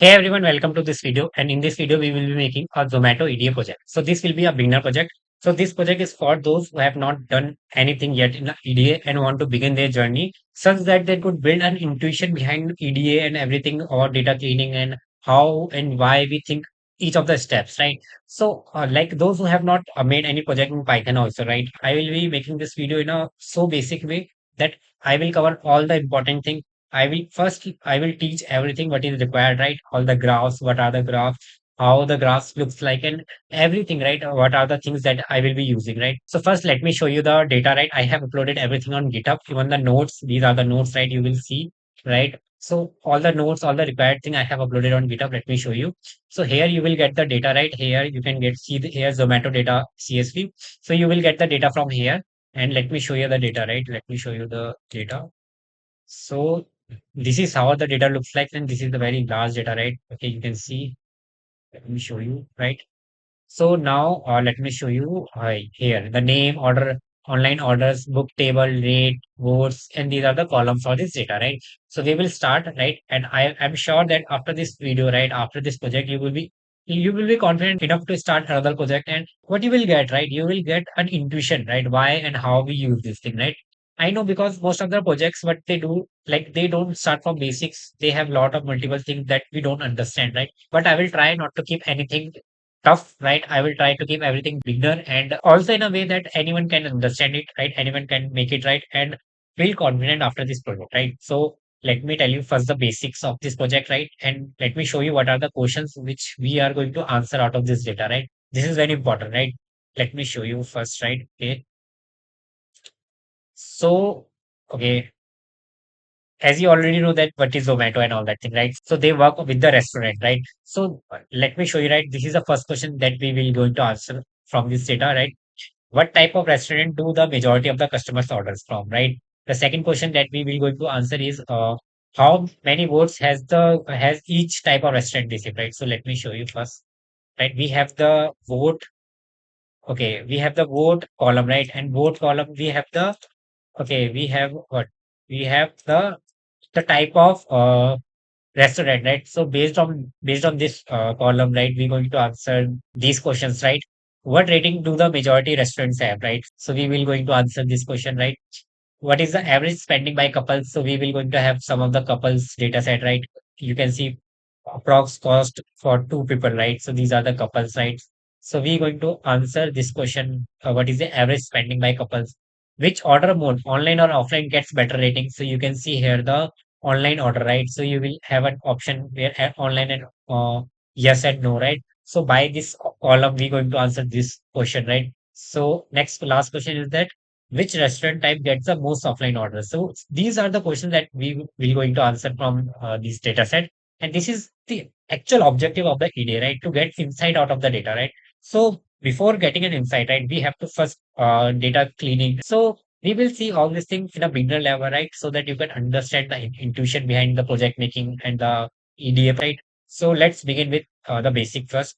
Hey everyone, welcome to this video. And in this video, we will be making a Zomato EDA project. So this will be a beginner project. So this project is for those who have not done anything yet in the EDA and want to begin their journey, such that they could build an intuition behind EDA and everything, or data cleaning and how and why we think each of the steps, right? So like those who have not made any project in Python also, right? I will be making this video in a so basic way that I will cover all the important things. I will teach everything what is required, right? All the graphs, what are the graphs, how the graphs looks like, and everything, right? What are the things that I will be using, right? So first, let me show you the data, right? I have uploaded everything on GitHub, even the notes. These are the notes, right? You will see, right? So all the notes, all the required thing I have uploaded on GitHub. Let me show you. So here you will get the data, right? Here you can get see the here Zomato data CSV. So you will get the data from here. And let me show you the data, right? Let me show you the data. So this is how the data looks like, and this is the very large data, right? Okay, you can see. Let me show you, right? So now let me show you here the name, order, online orders, book table, rate, votes, and these are the columns for this data, right? So we will start, right? And I am sure that after this video, right, after this project, you will be confident enough to start another project. And what you will get, right? You will get an intuition, right? Why and how we use this thing, right? I know because most of the projects, what they do, like they don't start from basics. They have a lot of multiple things that we don't understand, right? But I will try not to keep anything tough, right? I will try to keep everything beginner and also in a way that anyone can understand it, right? Anyone can make it right and feel confident after this project, right? So let me tell you first the basics of this project, right? And let me show you what are the questions which we are going to answer out of this data, right? This is very important, right? Let me show you first, right? Okay. So, okay, as you already know that what is Zomato and all that thing, right? So they work with the restaurant, right? So let me show you, right? This is the first question that we will going to answer from this data, right? What type of restaurant do the majority of the customers orders from, right? The second question that we will going to answer is how many votes has each type of restaurant received, right? So let me show you first, right? We have the vote. Okay, we have the vote column, right? And vote column we have the okay, we have what? We have the type of restaurant, right? So based on this column, right, we're going to answer these questions, right? What rating do the majority restaurants have, right? So we will going to answer this question, right? What is the average spending by couples? So we will going to have some of the couples data set, right? You can see approx cost for two people, right? So these are the couples, right? So we're going to answer this question. What is the average spending by couples? Which order mode, online or offline, gets better rating? So you can see here the online order, right? So you will have an option where online and yes and no, right? So by this column, we're going to answer this question, right? So next last question is that which restaurant type gets the most offline orders? So these are the questions that we will going to answer from this data set. And this is the actual objective of the EDA, right? To get insight out of the data, right? So before getting an insight, right, we have to first data cleaning. So we will see all these things in a beginner level, right? So that you can understand the intuition behind the project making and the EDA, right? So let's begin with the basic first.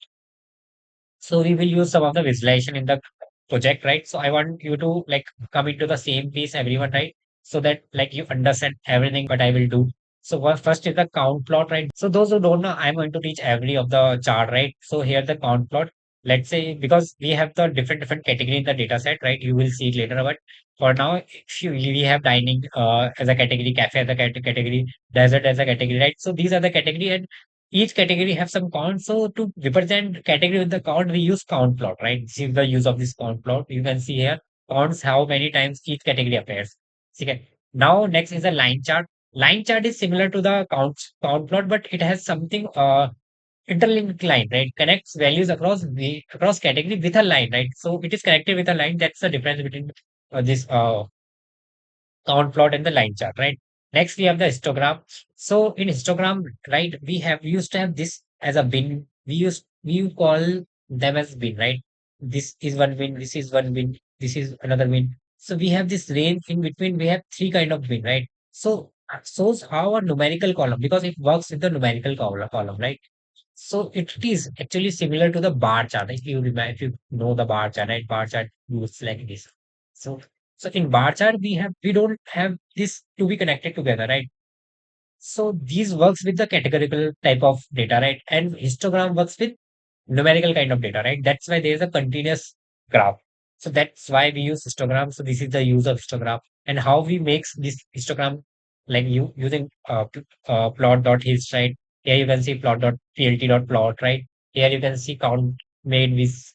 So we will use some of the visualization in the project, right? So I want you to like come into the same piece, everyone, right? So that like you understand everything what I will do. So first is the count plot, right? So those who don't know, I'm going to teach every of the chart, right? So here the count plot. Let's say because we have the different category in the data set, right? You will see it later. But for now, if you we have dining as a category, cafe as a category, desert as a category, right? So these are the category and each category have some count. So to represent category with the count, we use count plot, right? This is the use of this count plot. You can see here counts how many times each category appears. Okay. Now next is a line chart. Line chart is similar to the count plot, but it has something interlinked line, right? Connects values across category with a line, right? So it is connected with a line. That's the difference between this count plot and the line chart, right? Next, we have the histogram. So in histogram, right, we used to have this as a bin. We call them as bin, right? This is one bin, this is one bin, this is another bin. So we have this range in between. We have three kind of bin, right? So shows how a numerical column because it works with the numerical column, right? So it is actually similar to the bar chart. If you remember, if you know the bar chart, right? Bar chart looks like this. So so in bar chart we don't have this to be connected together, right? So these works with the categorical type of data, right? And histogram works with numerical kind of data, right? That's why there is a continuous graph. So that's why we use histogram. So this is the use of histogram and how we make this histogram, like you using plot.hist, right? Here you can see plot.plt.plot, right? Here you can see count made with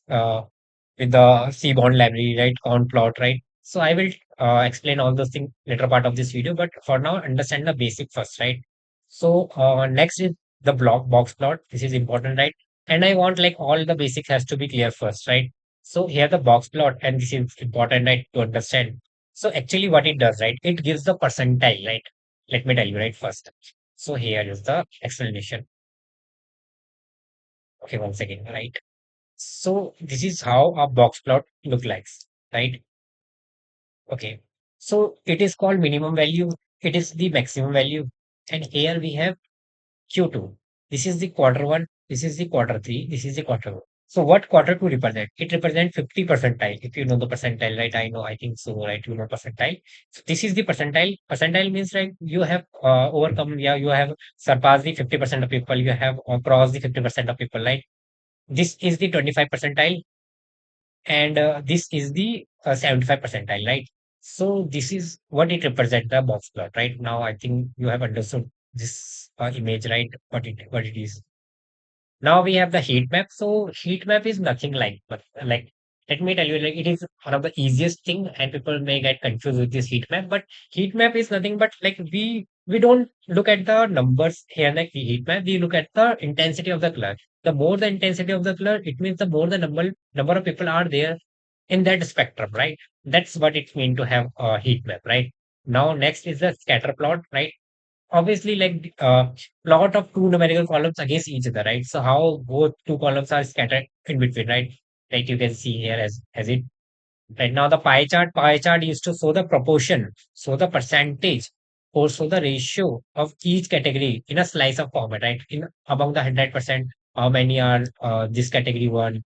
the Seaborn library, right? Count plot, right? So I will explain all those things later part of this video, but for now, understand the basic first, right? So next is the block box plot. This is important, right? And I want like all the basics has to be clear first, right? So here the box plot, and this is important, right, to understand. So actually, what it does, right? It gives the percentile, right? Let me tell you, right, first. So here is the explanation. Okay, one second, right? So this is how a box plot look like, right? Okay. So it is called minimum value. It is the maximum value. And here we have Q2. This is the quarter one. This is the quarter three. This is the quarter one. So what quarter two represent? It represents 50 percentile. If you know the percentile, right? I know, I think so, right? You know percentile. So this is the percentile. Percentile means like you have overcome, yeah, you have surpassed the 50% of people. You have crossed the 50% of people, right? This is the 25 percentile, and this is the 75 percentile, right? So this is what it represents, the box plot, right? Now I think you have understood this image, right? What it is. Now we have the heat map. So heat map is nothing like, but like, let me tell you, like it is one of the easiest thing, and people may get confused with this heat map. But heat map is nothing but like we don't look at the numbers here like the heat map. We look at the intensity of the color. The more the intensity of the color, it means the more the number of people are there in that spectrum, right? That's what it means to have a heat map, right? Now next is the scatter plot, right? Obviously like plot of two numerical columns against each other, right? So how both two columns are scattered in between, right? Like you can see here as it right now the pie chart used to show the proportion, show the percentage, or show the ratio of each category in a slice of format, right? In among the 100%, how many are this category one,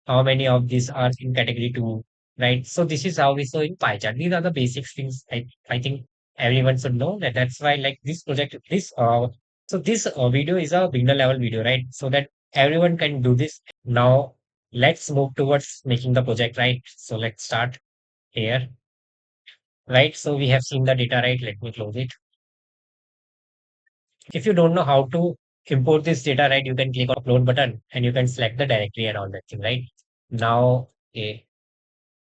how many of these are in category two, right? So this is how we saw in pie chart. These are the basic things I think everyone should know that. That's why like this project, this video is a beginner level video, right? So that everyone can do this. Now let's move towards making the project, right? So let's start here, right? So we have seen the data, right? Let me close it. If you don't know how to import this data, right, you can click on upload button and you can select the directory and all that thing, right? Now, okay.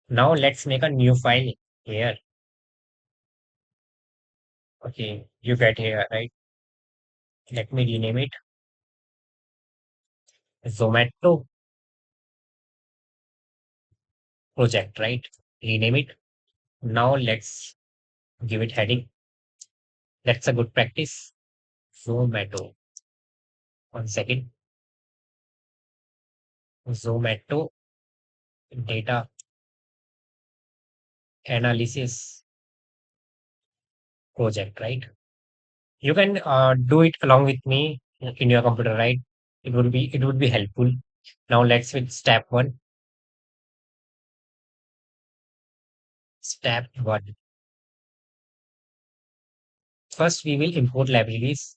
Now let's make a new file here. Okay, you get here, right? Let me rename it Zomato project, right? Rename it. Now let's give it heading. That's a good practice. Zomato. One second. Zomato data analysis project, right? You can do it along with me in your computer, right? It would be helpful. Now let's with step one. Step one. First, we will import libraries,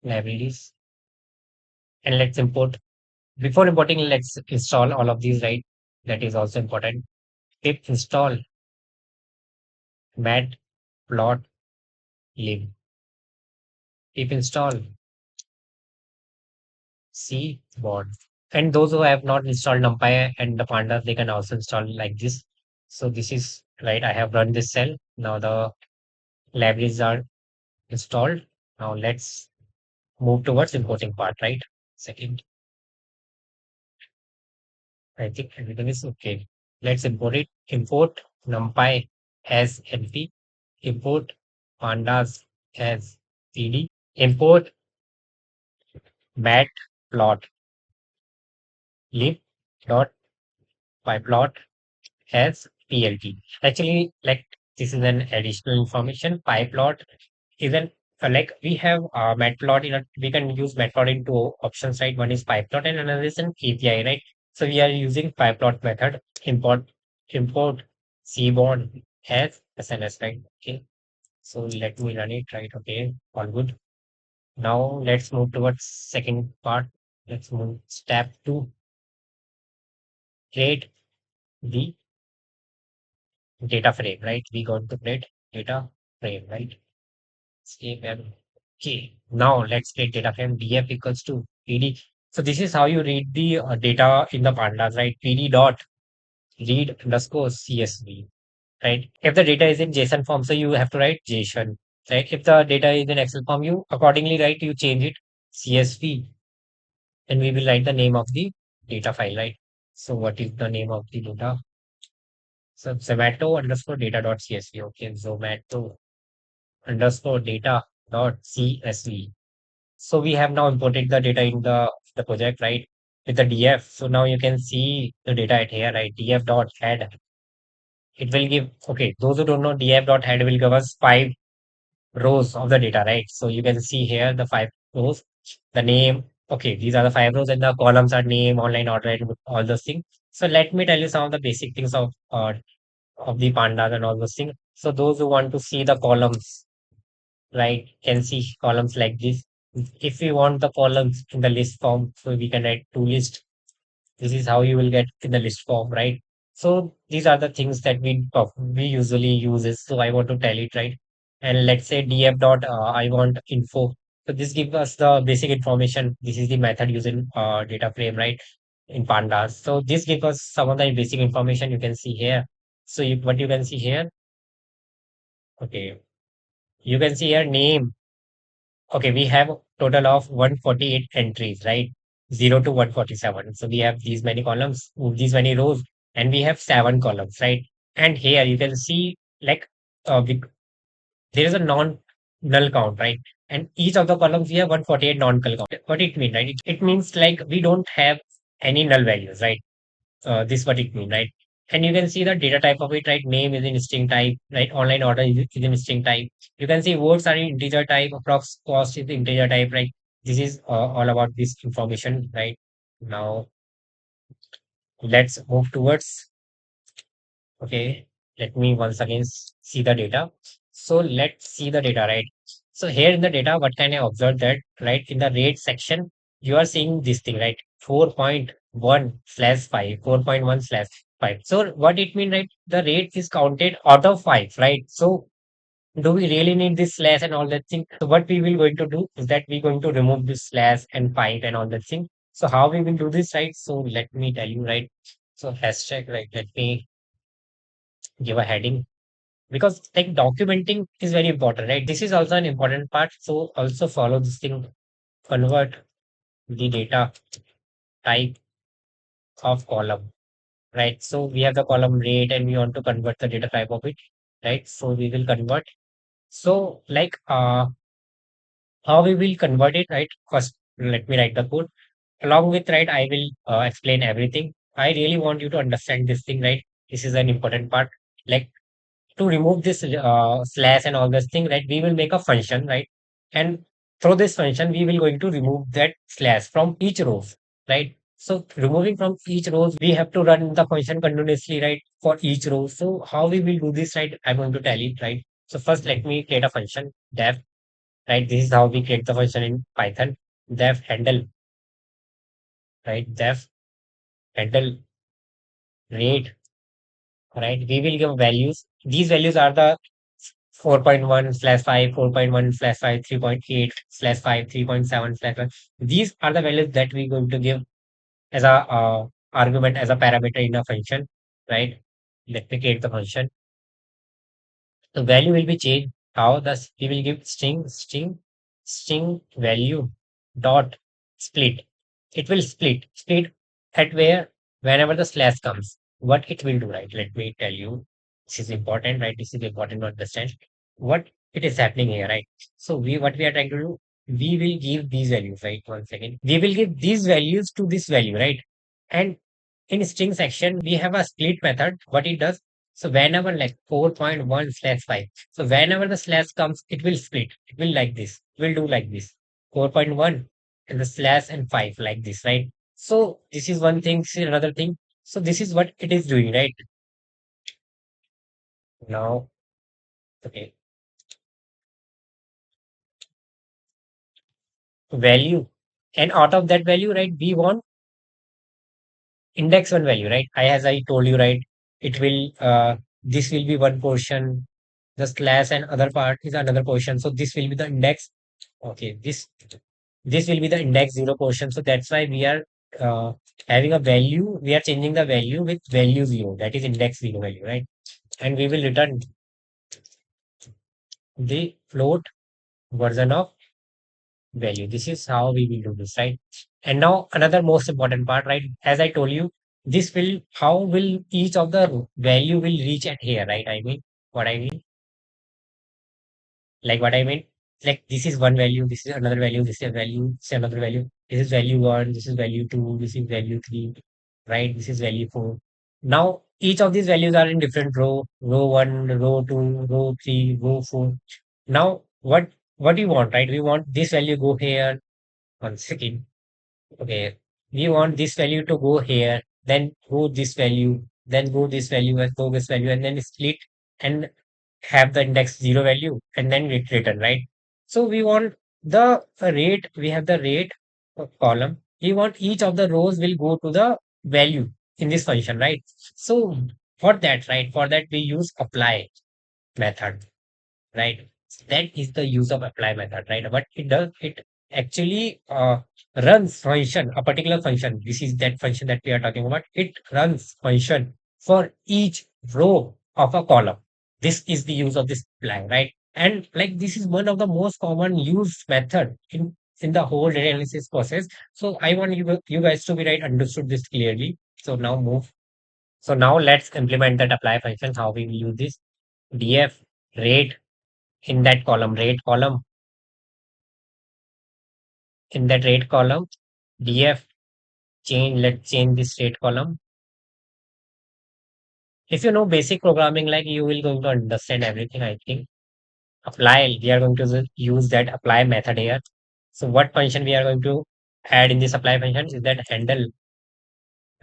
and let's import. Before importing, let's install all of these, right? That is also important. Pip install Matplotlib. Pip install Seaborn. And those who have not installed NumPy and the Pandas, they can also install like this. So this is right. I have run this cell. Now the libraries are installed. Now let's move towards importing part, right? Second, I think everything is okay. Let's import it. Import NumPy as NP. Import Pandas as PD. Import matplotlib dot pyplot as PLT. Actually, like this is an additional information. Pyplot is an like we have matplot in a, we can use matplot in two options, right? One is pyplot and another is an API, right? So we are using pyplot method. Import Seaborn has SNS, right? Okay. So let me run it, right? Okay, all good. Now let's move towards second part. Let's move step two, create the data frame, right? We got to create data frame, right? Escape and okay. Now let's create data frame df equals to pd. So this is how you read the data in the pandas, right? Pd dot read underscore csv, right? If the data is in JSON form, so you have to write JSON, right? If the data is in Excel form, you accordingly write, you change it CSV, and we will write the name of the data file, right? So what is the name of the data? So Zomato underscore data dot CSV. Okay, Zomato underscore data dot CSV. So we have now imported the data in the project, right? With the df. So now you can see the data at here, right? Df dot head. It will give, okay, those who don't know, df dot head will give us 5 rows of the data, right? So you can see here the 5 rows, the name. Okay, these are the 5 rows, and the columns are name, online order, and all those things. So let me tell you some of the basic things of the pandas and all those things. So those who want to see the columns, right, can see columns like this. If we want the columns in the list form, so we can write to list. This is how you will get in the list form, right? So these are the things that we usually use is, so I want to tell it, right? And let's say df dot I want info. So this gives us the basic information. This is the method using data frame, right? In pandas. So this gives us some of the basic information you can see here. So what you can see here, okay, you can see here name. Okay, we have total of 148 entries, right? 0 to 147. So we have these many columns, these many rows, and we have 7 columns, right? And here you can see like there is a non-null count, right? And each of the columns we have 148 non-null count. What it means, right? It means like we don't have any null values, right? This what it means, right? And you can see the data type of it, right? Name is in string type, right? Online order is in string type. You can see words are in integer type, approx cost is integer type, right? This is all about this information, right? Now let's move towards, okay, let me once again see the data. So let's see the data, right? So here in the data, what can I observe that, right? In the rate section, you are seeing this thing, right? 4.1 slash 5, 4.1 slash 5. So what it means, right? The rate is counted out of 5, right? So do we really need this slash and all that thing? So what we will going to do is that we're going to remove this slash and 5 and all that thing. So how we will do this, right? So let me tell you, right? So hashtag, right? Let me give a heading, because like documenting is very important, right? This is also an important part, so also follow this thing. Convert the data type of column, right? So we have the column rate and we want to convert the data type of it, right? So we will convert. So like how we will convert it, right? First let me write the code. Along with, right, I will explain everything. I really want you to understand this thing, right? This is an important part. Like, to remove this slash and all this thing, right, we will make a function, right? And through this function, we will going to remove that slash from each rows, right? So removing from each rows, we have to run the function continuously, right, for each row. So how we will do this, right? I'm going to tell it, right? So first, let me create a function def, right? This is how we create the function in Python. Def handle, right? Def handle rate, right? We will give values. These values are the 4.1 slash 5, 4.1 slash 5, 3.8 slash 5, 3.7 slash 5. These are the values that we're going to give as a argument, as a parameter in a function, right? Let me create the function. The value will be changed. How? Thus, we will give string value dot split. It will split at where, whenever the slash comes. What it will do, right? Let me tell you. This is important, right? This is important to understand what it is happening here, right? So what we are trying to do, we will give these values, right? One second. We will give these values to this value, right? And in string section, we have a split method. What it does, so whenever like 4.1 slash 5, so whenever the slash comes, it will split. It will like this. It will do like this. 4.1 and the slash and 5 like this, right? So this is one thing. This is another thing. So this is what it is doing, right? Now, okay, value. And out of that value, right, we want index one value, right? As I told you, right, it will, this will be one portion, the slash and other part is another portion. So this will be the index. Okay, this will be the index zero portion. So that's why we are uh, having a value. We are changing the value with value zero. That is index zero value, right? And we will return the float version of value. This is how we will do this, right? And now another most important part, right? As I told you, this will how will each of the value will reach at here, right? I mean, what I mean, like what I mean, like this is one value, this is another value, this is a value, this is another value. This is value one, this is value two, this is value three, right? This is value four. Now each of these values are in different row one, row two, row three, row four. Now what we want, right? We want this value go here. One second. Okay, we want this value to go here, then go this value, then go this value, and go this value, and then split and have the index zero value, and then return, right? So we want the rate, we have the rate column. We want each of the rows will go to the value in this function, right? So for that, right, for that we use apply method, right? That is the use of apply method, right? What it does, it actually runs function, a particular function. This is that function that we are talking about. It runs function for each row of a column. This is the use of this apply, right? And like this is one of the most common used method in the whole data analysis process. So I want you guys to be right understood this clearly. So now move. So now let's implement that apply function. How we will use this df rate in that column, rate column, in that rate column, df change, let's change this rate column. If you know basic programming, like you will going to understand everything, I think. Apply, we are going to use that apply method here. So what function we are going to add in this apply function is that handle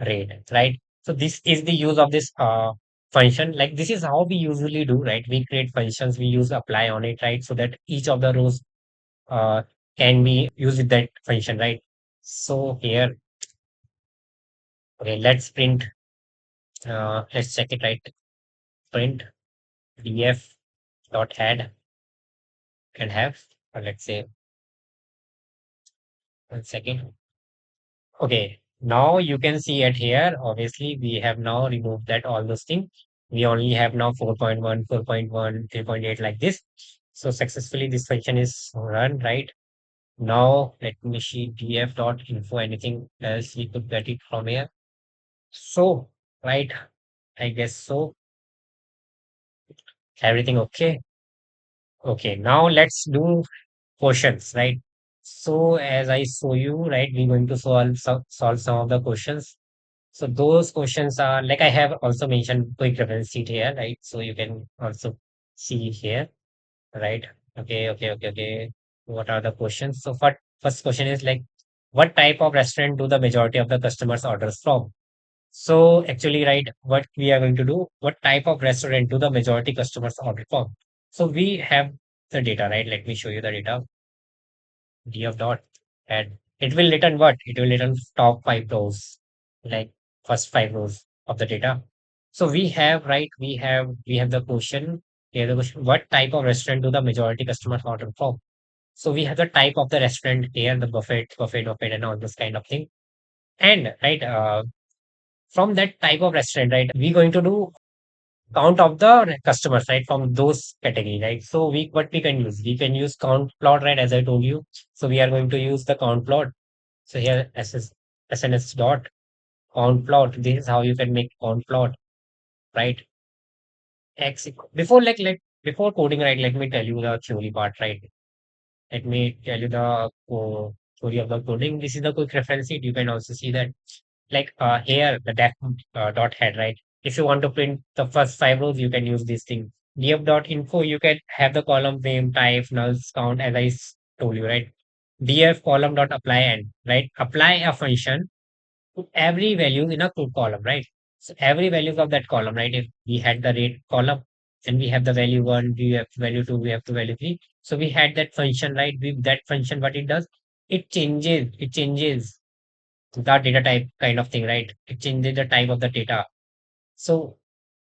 rate, right? So this is the use of this function. Like this is how we usually do, right? We create functions, we use apply on it, right? So that each of the rows uh, can be used with that function, right? So here, okay, let's print, let's check it, right? Print df dot add can have, let's say, one second. Okay, now you can see it here. Obviously, we have now removed that all those things. We only have now 4.1, 4.1, 3.8 like this. So successfully this function is run, right? Now let me see df dot info, anything else we could get it from here. So, right, I guess so. Everything okay? Okay, now let's do questions, right? So as I show you, right, we're going to solve some of the questions. So those questions are like I have also mentioned quick reference sheet here, right? So you can also see here, right? Okay. What are the questions? So first question is like, what type of restaurant do the majority of the customers orders from? So actually, right, what we are going to do, what type of restaurant do the majority customers order from? So we have the data, right? Let me show you the data. Df dot and it will return what? It will return top five rows, like first five rows of the data. So we have, right, we have the question. Here the question, what type of restaurant do the majority customers order from? So we have the type of the restaurant here, the buffet, and all this kind of thing. And right, from that type of restaurant, right, we're going to do count of the customers, right, from those category, right? So what we can use, we can use count plot, right, as I told you. So we are going to use the count plot. So here SNS dot count plot. This is how you can make count plot, right? Before before coding, right? Let me tell you the theory part, right? Let me tell you the theory of the coding. This is the quick reference sheet. You can also see that, like here the def dot head, right? If you want to print the first five rows, you can use this thing. Df dot info, you can have the column name, type, nulls, count, as told you, right? Df column dot apply end, right? Apply a function to every value in a column, right? So every values of that column, right? If we had the rate column, and we have the value one, we have value two, we have the value three. So we had that function, right? With that function, what it does, it changes the data type kind of thing, right? It changes the type of the data. So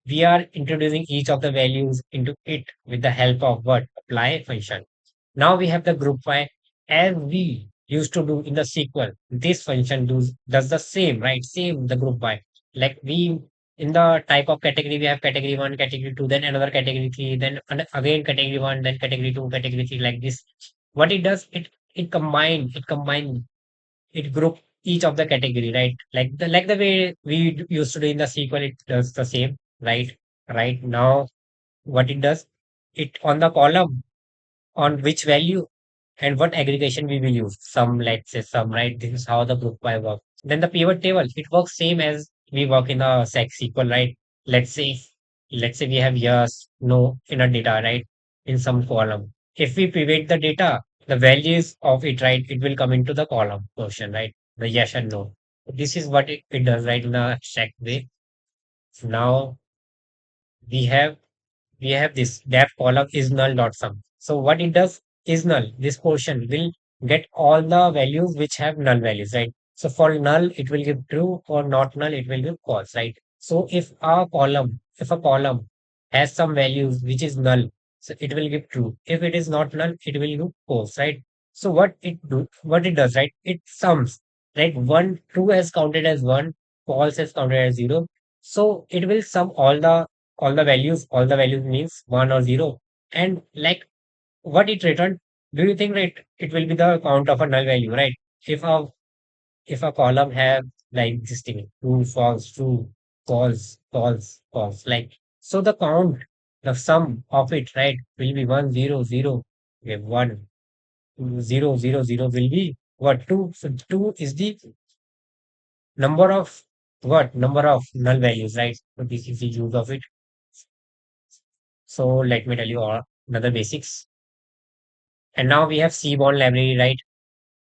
we are introducing each of the values into it with the help of what? Apply function. Now we have the group by, as we used to do in the SQL. This function does the same, right? Same the group by. Like we in the type of category, we have category one, category two, then another category three, then again category one, then category two, category three, like this. What it does, it group each of the category, right? Like the way we used to do in the SQL, it does the same, right? Right now, what it does, it on the column on which value and what aggregation we will use. Some, let's say some, right? This is how the group by work. Then the pivot table, it works same as we work in a SQL, right? Let's say, let's say we have yes, no in a data, right? In some column. If we pivot the data, the values of it, right? It will come into the column portion, right? The yes and no. This is what it does, right? In a abstract way. Now we have we have this def column is null dot sum. So what it does is null. This portion will get all the values which have null values, right? So for null, it will give true. For not null, it will give false, right? So if a column has some values which is null, so it will give true. If it is not null, it will give false, right? So what it does, right? It sums, right? One true as counted as one, false as counted as zero. So it will sum all the values means one or zero. And like what it returned, do you think that it will be the count of a null value, right? If a if a column have like this thing, true, false, false, false, like so the count, the sum of it, right, will be 1 0 0. Okay, 1 0 0 0 will be what? Two. So two is the number of null values, right? So this is the use of it. So let me tell you all another basics. And now we have Seaborn library, right?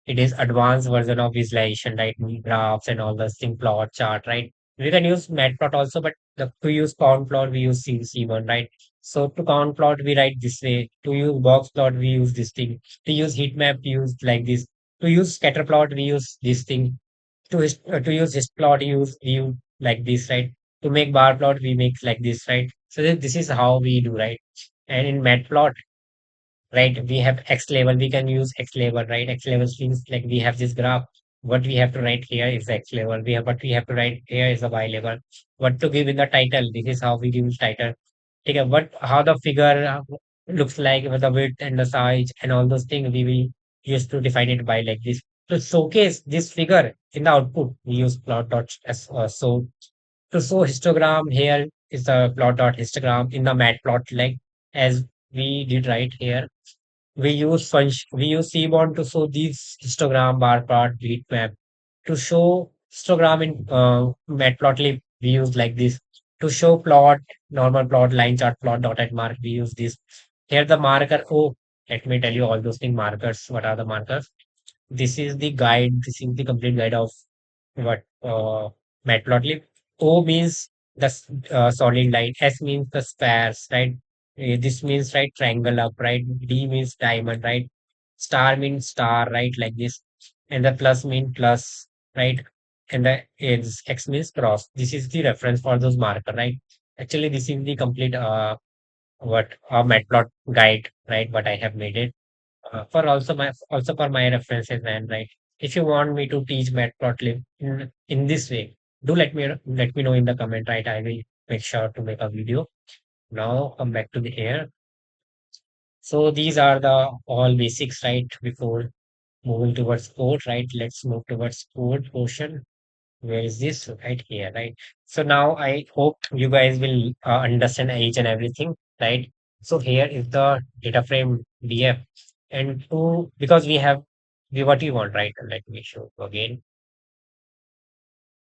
It is advanced version of visualization, right? Graphs and all those thing, plot, chart, right? We can use Matplot also, but to use count plot, we use C1, right? So to count plot, we write this way. To use box plot, we use this thing. To use heat map, we use like this. To use scatter plot, we use this thing. To use this plot, we use like this, right? To make bar plot, we make like this, right? So this is how we do, right? And in Matplot, right, we have X level, we can use X level, right? X level means like we have this graph. What we have to write here is X level. What we have to write here is a Y level. What to give in the title? This is how we give title. Okay, how the figure looks like with the width and the size and all those things we will use to define it by like this. To showcase this figure in the output, we use plot dot as so to show histogram here is the plot dot histogram in the matplot, like as we did right here. We use Seaborn to show these histogram, bar plot, heat map. To show histogram in Matplotlib, we use like this. To show plot, normal plot, line chart plot, dotted mark, we use this. Here the marker. Oh, let me tell you all those things. Markers. What are the markers? This is the guide. This is the complete guide of what Matplotlib. O means the solid line. S means the squares, right? This means right triangle up, right? D means diamond, right? Star means star, right? Like this. And the plus means plus, right? And the is X means cross. This is the reference for those marker, right? Actually, this is the complete what matplot guide, right? What I have made it for also for my references, man, right? If you want me to teach Matplotlib in this way, do let me know in the comment, right? I will make sure to make a video. Now come back to the air. So these are the all basics, right? Before moving towards code, right? Let's move towards code portion. Where is this? Right here, right? So now I hope you guys will understand each and everything, right? So here is the data frame df, and to because we have we what we want, right? Let me show you again.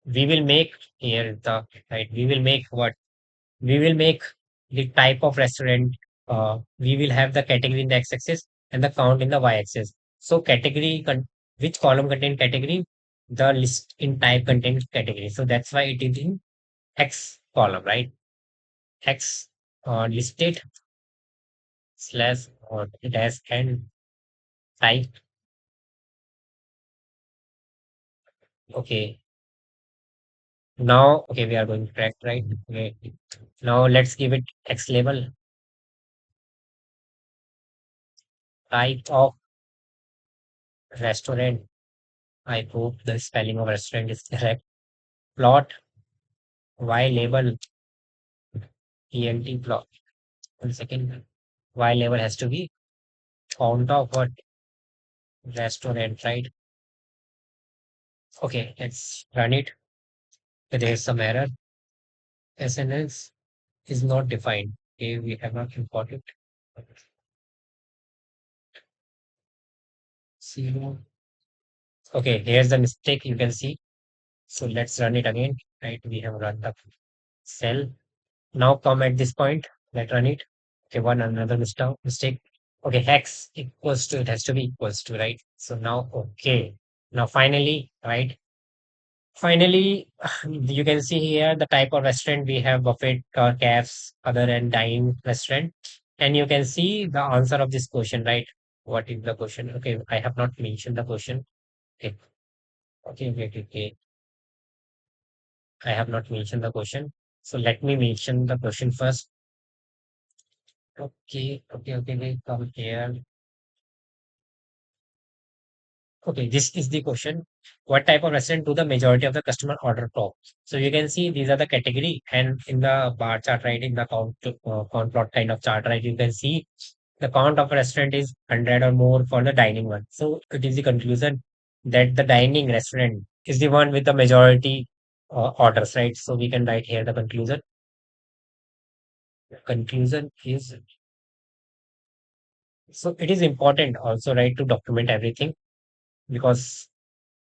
We will make here the right. We will make the type of restaurant. We will have the category in the x-axis and the count in the y-axis. So which column contain category? The list in type contains category. So that's why it is in X column, right? X listed slash or dash and type. Okay. Now, okay, we are going to track, right? Okay. Now let's give it X label, type of restaurant. I hope the spelling of restaurant is correct. Plot, Y label, ENT plot. 1 second. Y label has to be count of what restaurant, right? Okay, let's run it. There's some error. SNS is not defined. Okay, we have not imported. Zero. Okay, here's the mistake you can see. So let's run it again. Right, we have run the cell. Now come at this point. Let's run it. Okay, one another mistake. Okay, hex equals to, it has to be equals to, right? So now, okay. Now finally, right? Finally, you can see here the type of restaurant we have: buffet, cafes, other and dine restaurant. And you can see the answer of this question, right? What is the question? Okay, I have not mentioned the question. Okay, okay. I have not mentioned the question. So let me mention the question first. We come here. Okay, this is the question. What type of restaurant do the majority of the customer order from? So you can see these are the category, and in the bar chart, right, in the count plot kind of chart, right, you can see the count of restaurant is 100 or more for the dining one. So it is the conclusion that the dining restaurant is the one with the majority orders, right? So we can write here the conclusion. Conclusion is, so it is important also, right, to document everything, because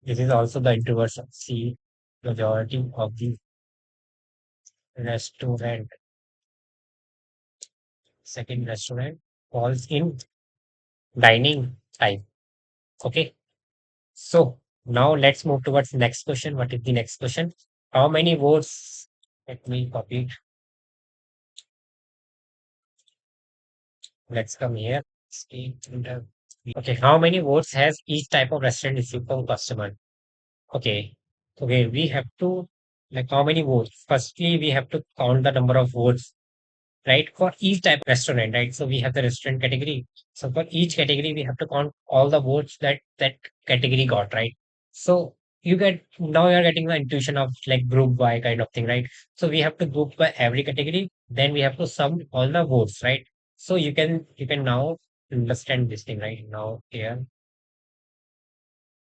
this is also the introversion. See, majority of the restaurant, second restaurant falls in dining type. Okay. So now let's move towards next question. What is the next question? How many votes? Let me copy it. Let's come here. State enter. Okay. How many votes has each type of restaurant received from customer? Okay. Okay. We have to, like, how many votes? Firstly, we have to count the number of votes, right? For each type of restaurant, right? So we have the restaurant category. So for each category, we have to count all the votes that that category got, right? So you get, now you're getting the intuition of like group by kind of thing, right? So we have to group by every category, then we have to sum all the votes, right? So you can now understand this thing, right? Now here,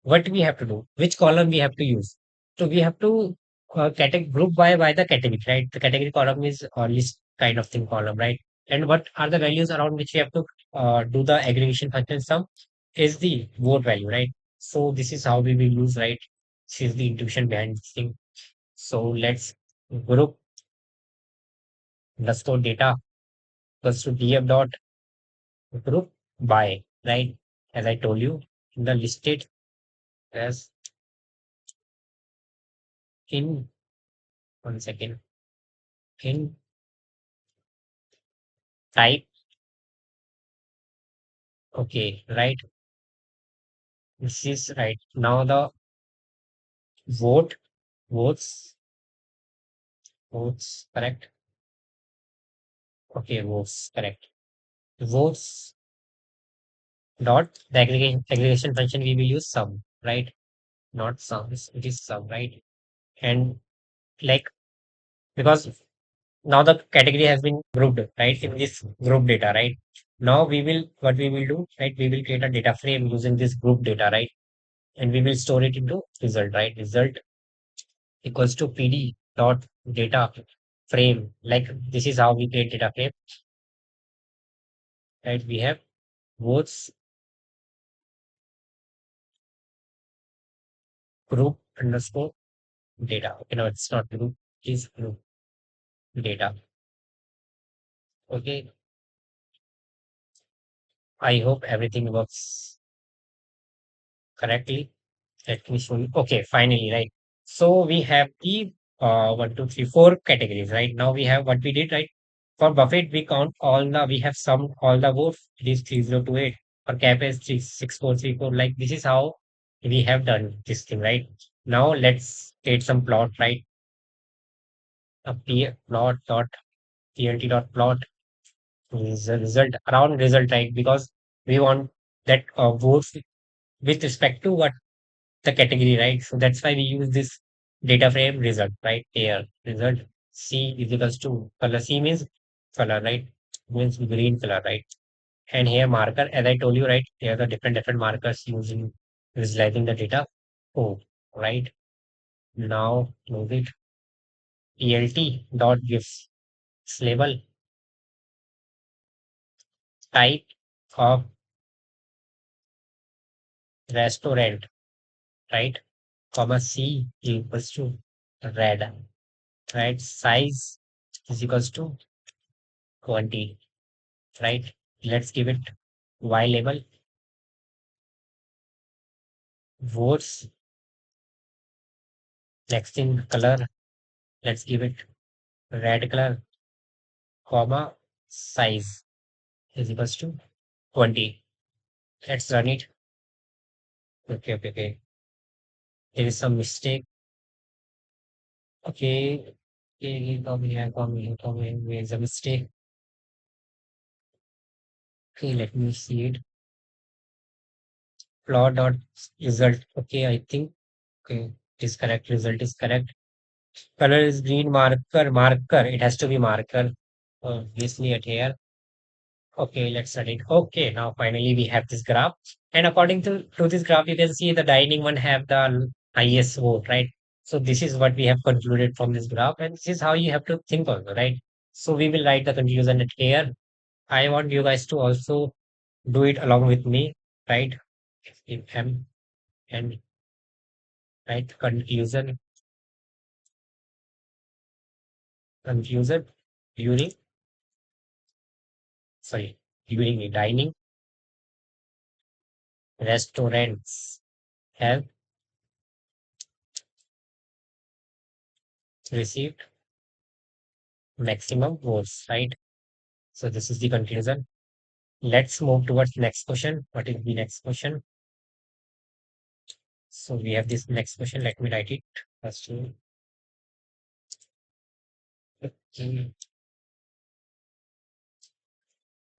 what we have to do, which column we have to use. So we have to group by the category, right? The category column is list kind of thing column, right? And what are the values around which we have to do the aggregation function sum is the vote value, right? So this is how we will use, right? This is the intuition behind this thing. So let's group underscore data equals to df dot group by, right? As I told you, in the listed as in 1 second, in type. Okay, right. This is right. Now the vote, votes, votes, correct. Okay, votes, correct. Votes dot the aggregation function we will use sum, right? Not sums, it is sum, right? And like, because now the category has been grouped, right? In this group data, right? Now what we will do, right? We will create a data frame using this group data, right? And we will store it into result, right? Result equals to pd dot data frame. Like, this is how we create data frame, right? We have votes group underscore data. Okay, no, it's not group, it is group data. Okay, I hope everything works correctly. Let me show you. Okay, finally, right? So we have the 1, 2, 3, 4 categories, right? Now we have what we did, right? For Buffett, we have summed all the votes. It is 3028. For cap is 36434. Like this is how we have done this thing, right? Now let's create some plot, right? A plot dot plt dot plot is a result around result, right? Because we want that votes with respect to what the category, right? So that's why we use this data frame result, right? Here, result C is equals to color. C means color, right? Means green color, right? And here marker, as I told you, right? Here are the different markers using visualizing the data. Oh, right. Now move it. ELT dot gives label type of restaurant, right? Comma C equals to red, right? Size is equals to 20, right? Let's give it Y label. Votes. Next in color. Let's give it red color, comma size is equals to 20. Let's run it. Okay, okay, okay. There is some mistake. Okay. Okay, come here. Where's the mistake? Okay, let me see it. Plot dot result. Okay, I think okay, it is correct. Result is correct. Color is green marker. It has to be marker. Obviously at here. Okay, let's start it. Okay, now finally we have this graph. And according to this graph, you can see the dining one have the highest vote, right? So this is what we have concluded from this graph, and this is how you have to think also, right? So we will write the conclusion at here. I want you guys to also do it along with me, right? If M and right conclusion during sorry during the dining restaurants have received maximum votes, right? So this is the conclusion. Let's move towards next question. What is the next question? So we have this next question. Let me write it first. Okay.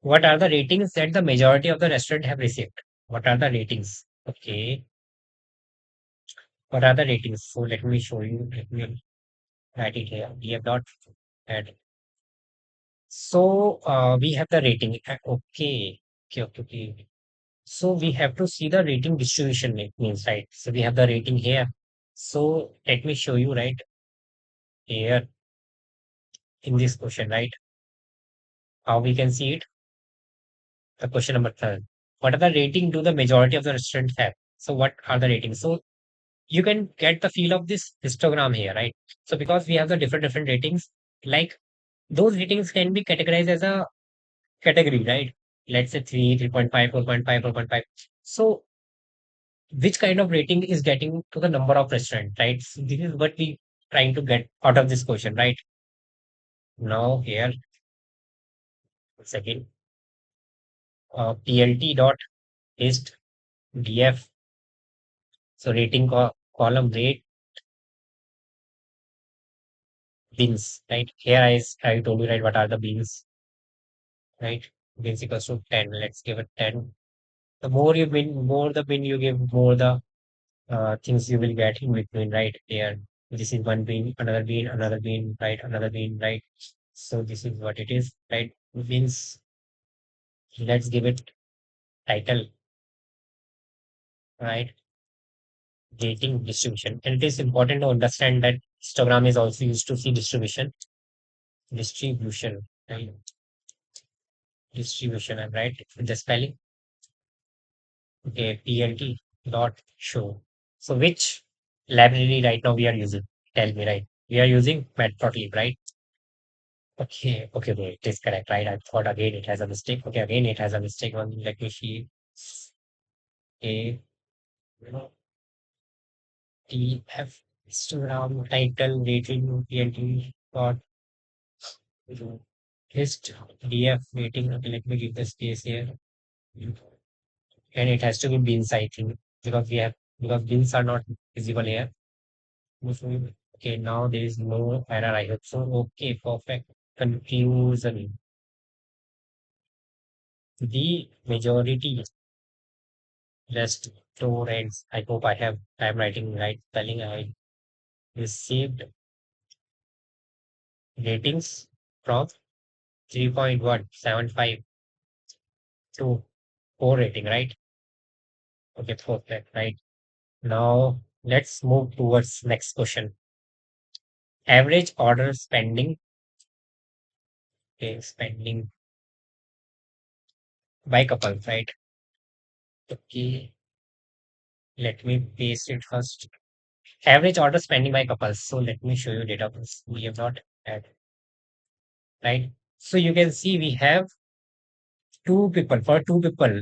What are the ratings that the majority of the restaurant have received? What are the ratings? Okay. What are the ratings? So let me show you. Let me write it here. We have not had. So we have the rating. Okay. Okay. Okay. Okay. So we have to see the rating distribution. It means right. So we have the rating here. So let me show you right here in this question, right? How we can see it. The question number third. What are the rating do the majority of the restaurants have? So what are the ratings? So you can get the feel of this histogram here, right? So because we have the different ratings, like those ratings can be categorized as a category, right? Let's say 3, 3.5, 4.5, 4.5. So which kind of rating is getting to the number of restaurant, right? So this is what we trying to get out of this question, right? Now here, second, PLT dot ist df. So rating column rate bins, right? Here I told you, right, what are the bins, right? Bins equals to 10. Let's give it 10. The more you bin, more the bin you give, more the things you will get in between, right? Here, this is one bin, another bin, right? Another bin, right? So this is what it is, right? Bins. Let's give it title, right? Rating distribution. And it is important to understand that histogram is also used to see distribution, right? Distribution, I'm right with the spelling. Okay, PLT dot show. So which library right now we are using? Tell me, right? We are using Matplotlib, right? Okay, okay, okay, it is correct, right? I thought again it has a mistake. Okay, again it has a mistake. One, let me see. A TF Instagram title rating PLT dot List df rating. Okay, let me give the space here. And it has to be beans, I think, because we have because beans are not visible here. Okay, now there is no error, I hope so. Okay, perfect. Conclusion. The majority restaurants, I hope I'm writing right spelling. I received ratings from 3.175 to 4 rating, right? Okay, perfect, right? Now let's move towards next question. Average order spending, okay, spending by couple, right? Okay, let me paste it first. Average order spending by couples. So let me show you data points. We have not had, right? So you can see we have two people. For two people,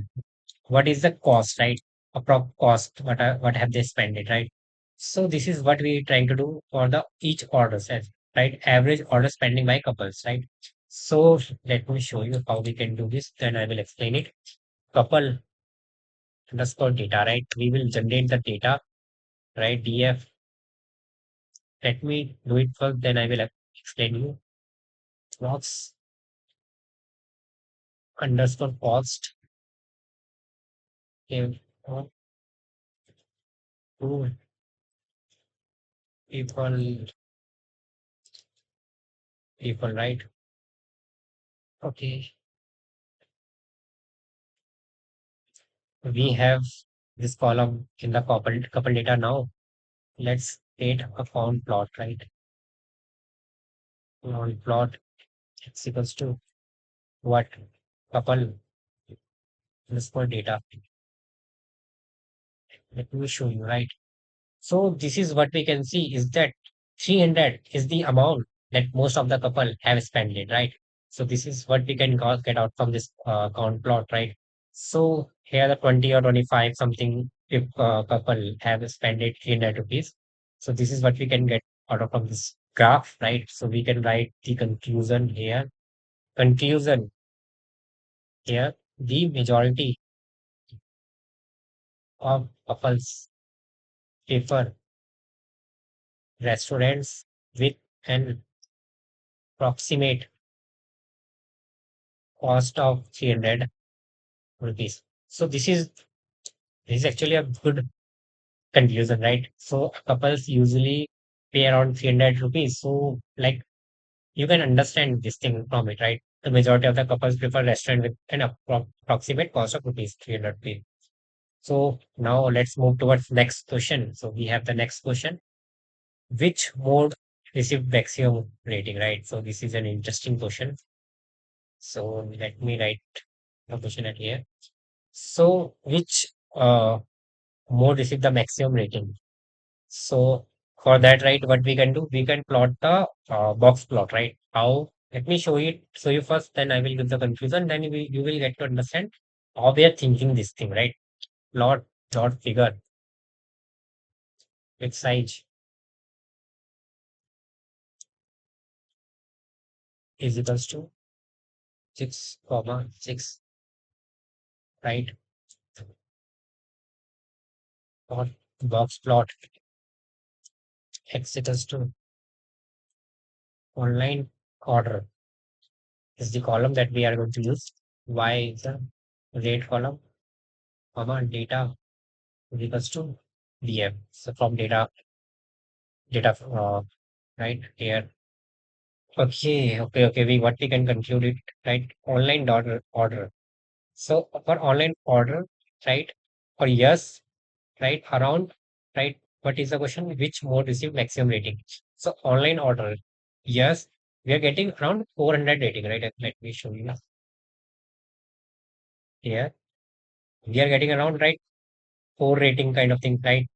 what is the cost, right? Approx cost. What have they spent it, right? So this is what we trying to do for the each order set, right? Average order spending by couples, right? So let me show you how we can do this. Then I will explain it. Couple underscore data, right? We will generate the data, right? DF. Let me do it first. Then I will explain you. Box underscore cost. Okay, two people, right? Okay, we have this column in the couple data now. Let's create a count plot, right? Count plot is equals to what? Couple underscore data. Let me show you, right? So this is what we can see is that 300 is the amount that most of the couple have spent it, right? So this is what we can get out from this count plot, right? So here the 20 or 25 something if couple have spent it 300 rupees. So this is what we can get out of from this graph, right? So we can write the conclusion here. Conclusion here, the majority of couples prefer restaurants with an approximate cost of 300 rupees. So this is actually a good conclusion, right? So couples usually pay around 300 rupees. So like you can understand this thing from it, right? The majority of the couples prefer restaurant with an approximate cost of rupees 300 rupees. So now let's move towards next question. So we have the next question. Which mode received maximum rating, right? So this is an interesting question. So let me write the question at here. So which mode receive the maximum rating? So for that, right, what we can do, we can plot the box plot, right? How? Let me show you first, then I will give the conclusion. Then you will get to understand how we are thinking this thing, right? Plot figure with size is equals to 6, right? Plot box plot x equals to online order is the column that we are going to use. Y is the rate column, data is equals to df. So from data right here. Okay. We what we can conclude it, right? Online order. So for online order, right? For yes, right? Around, right? What is the question? Which mode receive maximum rating? So online order, yes, we are getting around 400 rating, right? Let me show you here. We are getting around right 4 rating kind of thing, right?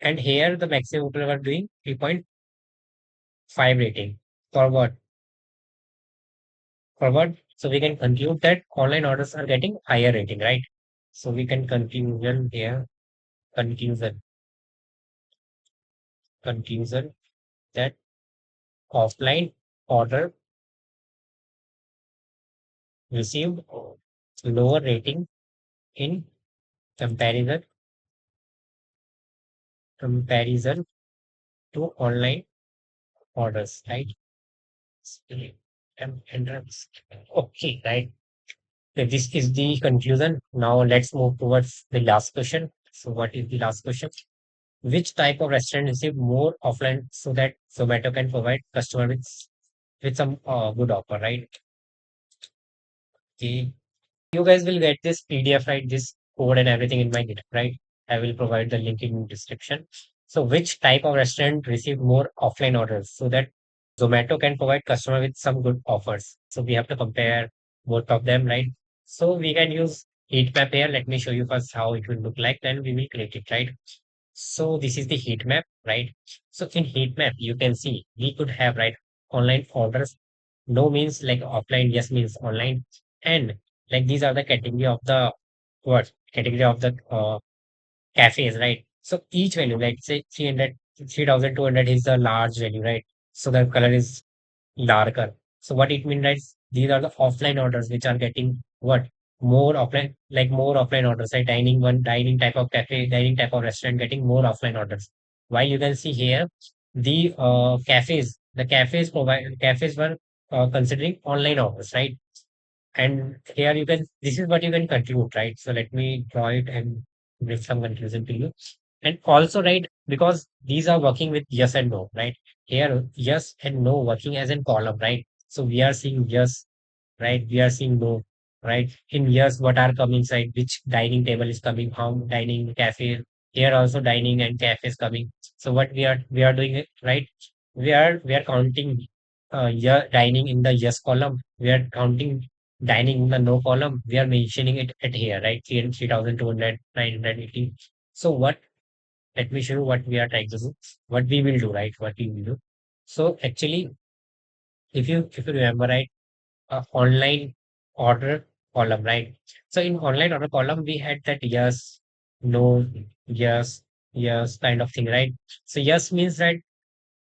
And here the maximum people are doing 3.5 rating. For what? Forward. So we can conclude that online orders are getting higher rating, right? So we can conclusion here, conclusion, conclusion that offline order received lower rating in comparison comparison to online orders, right? Okay, right. So this is the conclusion. Now let's move towards the last question. So what is the last question? Which type of restaurant receive more offline so that Zomato can provide customer with some good offer, right? Okay. You guys will get this PDF, right? This code and everything in my GitHub, right? I will provide the link in description. So which type of restaurant receive more offline orders so that Zomato can provide customer with some good offers. So we have to compare both of them, right? So we can use Heatmap here. Let me show you first how it will look like. Then we will create it, right? So this is the heat map, right? So in heat map, you can see we could have right online orders. No means like offline, yes means online. And like these are the category of the what category of the cafes, right? So each value, like say 300, 3,200 is the large value, right? So the color is darker. So what it means is these are the offline orders which are getting what more offline, like more offline orders, like dining type of cafe, dining type of restaurant getting more offline orders. While you can see here the cafes provide cafes were considering online orders, right? And here you can, this is what you can conclude, right? So let me draw it and give some conclusion to you. And also, right, because these are working with yes and no, right? Here, yes and no working as in column, right? So we are seeing yes, right? We are seeing no, right? In yes, what are coming inside? Which dining table is coming? How dining cafe? Here also dining and cafe is coming. So what we are doing it, right? We are counting yeah, dining in the yes column. We are counting dining in the no column. We are mentioning it at here, right? 3,200, 980. So what? Let me show you what we are trying to do. What we will do, right? What we will do. So actually, if you remember, right? Online order column, right? So in online order column, we had that yes, no, yes, yes kind of thing, right? So yes means that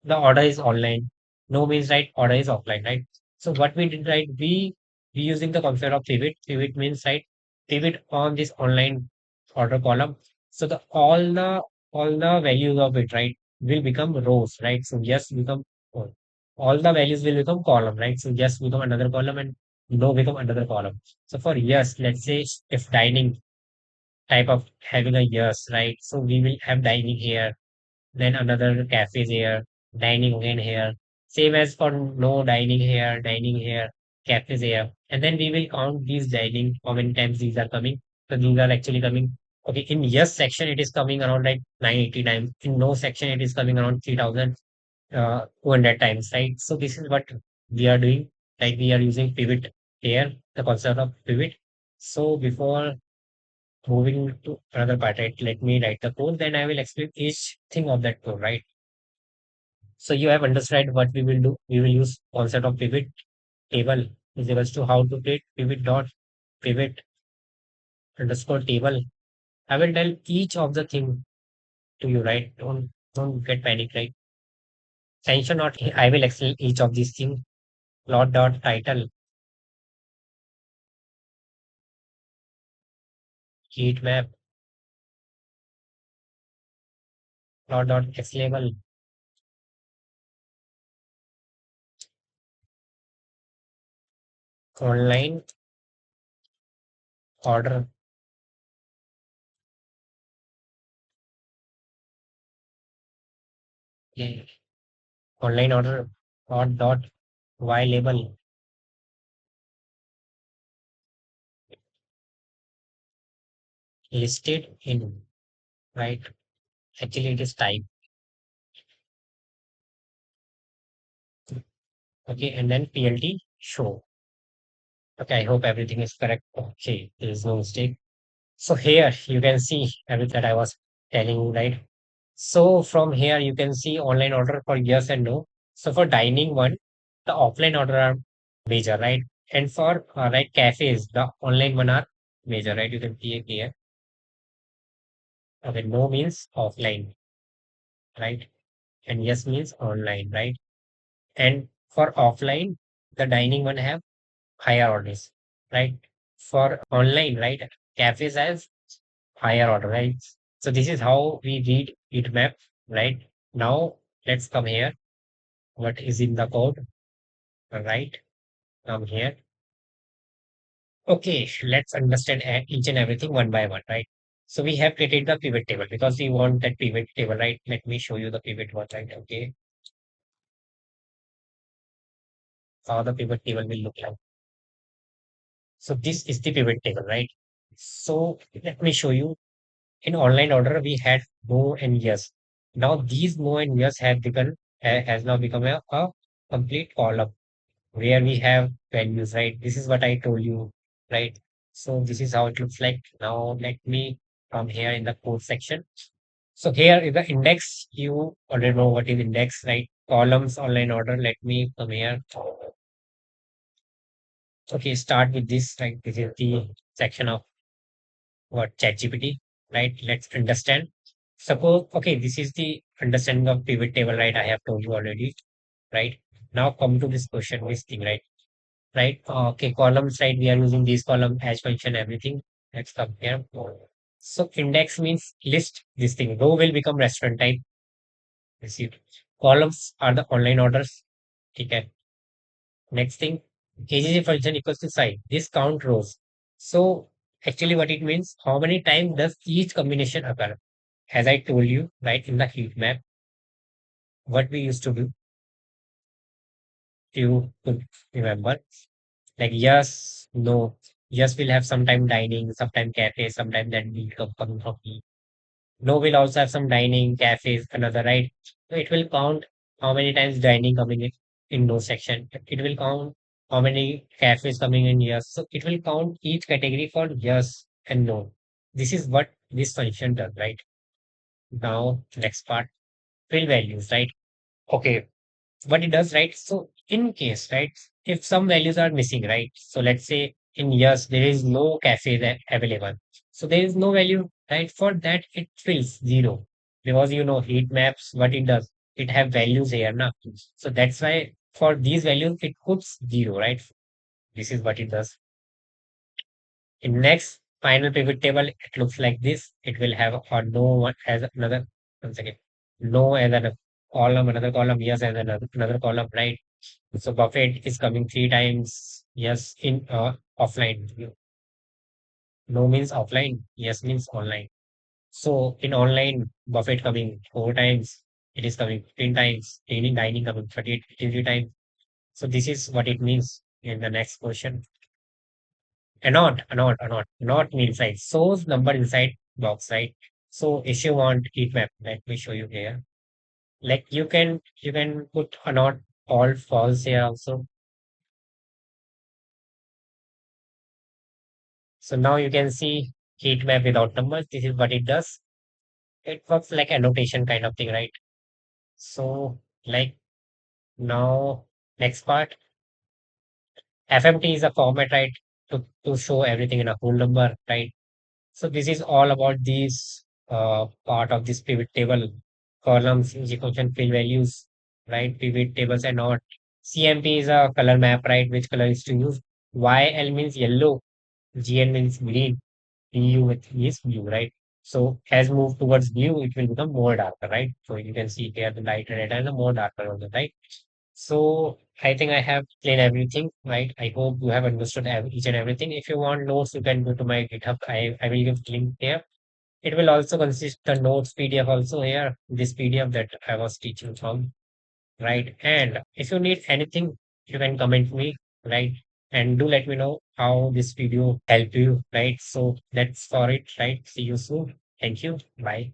the order is online. No means right, order is offline, right? So what we did, right? We using the concept of pivot. Pivot means right, pivot on this online order column. So the all the values of it, right, will become rows, right? So yes become oh, all the values will become column, right? So yes become another column and no become another column. So for yes, let's say if dining type of having a yes, right? So we will have dining here, then another cafes here, dining again here. Same as for no dining here, cafes here. And then we will count these dining, how many times these are coming. So these are actually coming. Okay, in yes section, it is coming around like 980 times. In no section, it is coming around 3,200 times, right? So this is what we are doing. Like we are using pivot here, the concept of pivot. So before moving to another part, right? Let me write the code, then I will explain each thing of that code, right? So you have understood what we will do. We will use concept of pivot table is equals to how to create pivot dot pivot underscore table. I will tell each of the thing to you, right? Don't get panic, right? Tension not. I will explain each of these things. Plot dot title, heat map, plot dot x label, online order, eh, online order, dot y label listed in, right? Actually, it is type. Okay, and then PLT show. Okay, I hope everything is correct. Okay, there is no mistake. So here you can see everything that I was telling you, right? So from here you can see online order for yes and no. So for dining one, the offline order are major, right? And for right cafes, the online one are major, right? You can see here. Okay, no means offline, right? And yes means online, right? And for offline, the dining one have higher orders. right? For online, right? Cafes has higher order, right? So this is how we read Heatmap, right? Now let's come here. What is in the code, right? Come here. Okay, let's understand each and everything one by one, right? So we have created the pivot table because we want that pivot table, right? Let me show you the pivot one, right? Okay, how the pivot table will look like. So this is the pivot table, right? So let me show you. In online order, we had no and yes. Now these no and yes have become has now become a complete column where we have values, right? This is what I told you, right? So this is how it looks like. Now let me come here in the code section. So here is the index. You already know what is index, right? Columns online order. Let me come here. Okay, start with this, right? This is the section of what ChatGPT, right? Let's understand. Suppose, okay, this is the understanding of pivot table, right? I have told you already, right? Now come to this question, this thing, right? Right? Okay, columns, right? We are using these column hash function, everything. Let's come here. So index means list this thing. Row will become restaurant type. Receive. Columns are the online orders. Okay. Next thing, KGG function equals to size. This count rows. So actually what it means, how many times does each combination occur? As I told you, right, in the heat map, what we used to do, you could remember, like yes, no, yes, we'll have sometime dining, sometime cafe, sometime that will come coming from me. No will also have some dining, cafes, another, right? So it will count how many times dining coming in those section. It will count how many cafes coming in yes. So it will count each category for yes and no. This is what this function does, right? Now, next part, fill values, right? Okay, what it does, right? So in case, right, if some values are missing, right? So let's say in years there is no cafe available. So there is no value, right? For that it fills zero. Because you know heat maps, what it does, it have values here now. So that's why for these values it puts zero, right? This is what it does. In next final pivot table, it looks like this. It will have a no one as another one second. No as another column, another column, yes as another column, right? So buffet is coming three times. Yes, in offline. No means offline. Yes means online. So in online, buffet coming four times. It is coming 15 times. Dining coming 38, 53 times. So this is what it means in the next question. Not means like source number inside box, right? So if you want heat map, let me show you here. Like you can put a not all false here also. So now you can see heat map without numbers. This is what it does. It works like annotation kind of thing, right? So like now next part, FMT is a format, right? To show everything in a whole number, right? So this is all about these part of this pivot table, columns, function, fill values, right? Pivot tables and not. CMP is a color map, right? Which color is to use? YL means yellow, GN means green, PU is blue, right? So as move towards blue, it will become more darker, right? So you can see here the lighter red and the more darker on the right. So I think I have explained everything, right? I hope you have understood each and everything. If you want notes, you can go to my GitHub. I will give link here. It will also consist the notes PDF also here, this PDF that I was teaching from, right? And if you need anything, you can comment me, right? And do let me know how this video helped you, right? So that's for it, right? See you soon. Thank you. Bye.